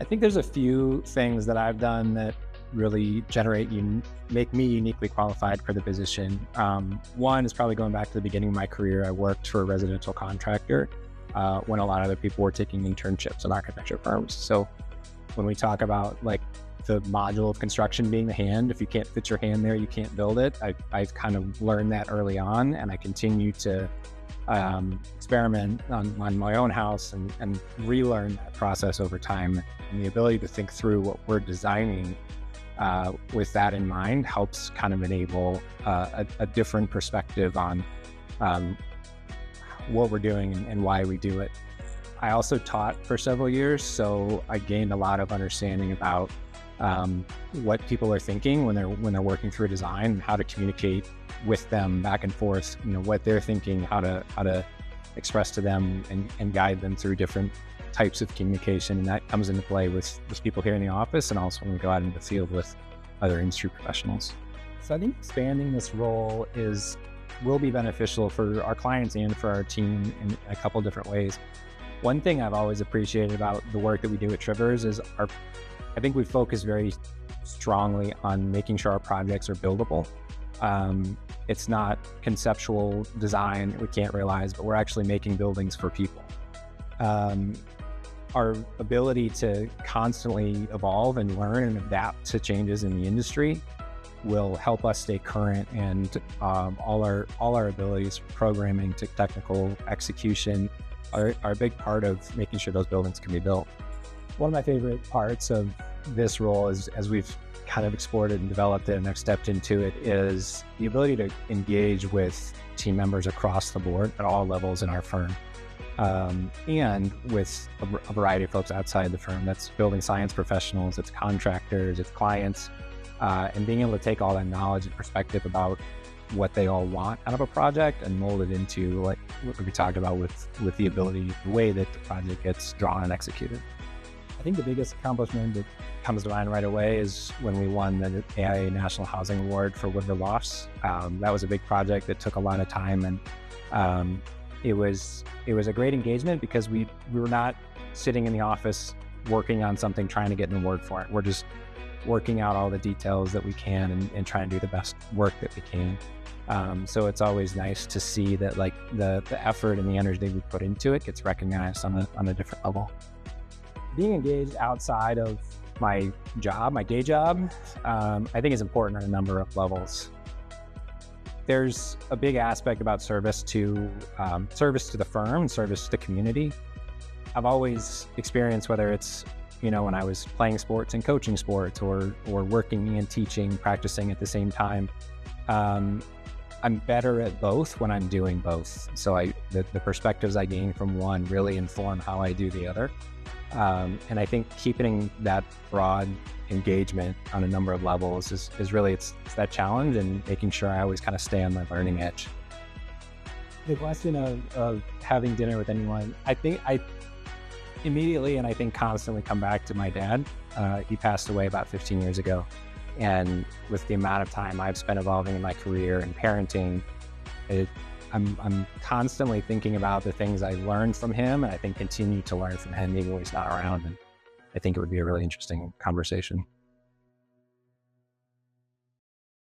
I think there's a few things that I've done that really make me uniquely qualified for the position. One is probably going back to the beginning of my career. I worked for a residential contractor when a lot of other people were taking internships in architecture firms. So when we talk about like the module of construction being the hand, if you can't fit your hand there, you can't build it. I've kind of learned that early on, and I continue to experiment on my own house and relearn that process over time. And the ability to think through what we're designing with that in mind helps kind of enable a different perspective on what we're doing and why we do it. I also taught for several years, so I gained a lot of understanding about what people are thinking when they're working through a design, and how to communicate with them back and forth, what they're thinking, how to express to them and guide them through different types of communication. And that comes into play with people here in the office, and also when we go out into the field with other industry professionals. So I think expanding this role will be beneficial for our clients and for our team in a couple different ways. One thing I've always appreciated about the work that we do at Trivers is I think we focus very strongly on making sure our projects are buildable. It's not conceptual design we can't realize, but we're actually making buildings for people. Our ability to constantly evolve and learn and adapt to changes in the industry will help us stay current, and all our abilities from programming to technical execution are a big part of making sure those buildings can be built. One of my favorite parts of this role is, as we've kind of explored it and developed it and I've stepped into it, is the ability to engage with team members across the board at all levels in our firm, and with a variety of folks outside the firm. That's building science professionals, it's contractors, it's clients, and being able to take all that knowledge and perspective about what they all want out of a project and mold it into like what we talked about with the way that the project gets drawn and executed. I think the biggest accomplishment that comes to mind right away is when we won the AIA National Housing Award for Woodward Lofts. That was a big project that took a lot of time, and it was a great engagement because we were not sitting in the office working on something trying to get an award for it. We're just working out all the details that we can and trying to do the best work that we can. So it's always nice to see that like the effort and the energy we put into it gets recognized on a different level. Being engaged outside of my day job, I think is important on a number of levels. There's a big aspect about service to the firm, service to the community. I've always experienced, whether it's when I was playing sports and coaching sports, or working and teaching, practicing at the same time, I'm better at both when I'm doing both. So the perspectives I gain from one really inform how I do the other. And I think keeping that broad engagement on a number of levels is really, it's that challenge, and making sure I always kind of stay on my learning edge. The question of having dinner with anyone, I think I immediately, and I think constantly, come back to my dad. He passed away about 15 years ago. And with the amount of time I've spent evolving in my career and parenting, I'm constantly thinking about the things I learned from him, and I think continue to learn from him even when he's not around. And I think it would be a really interesting conversation.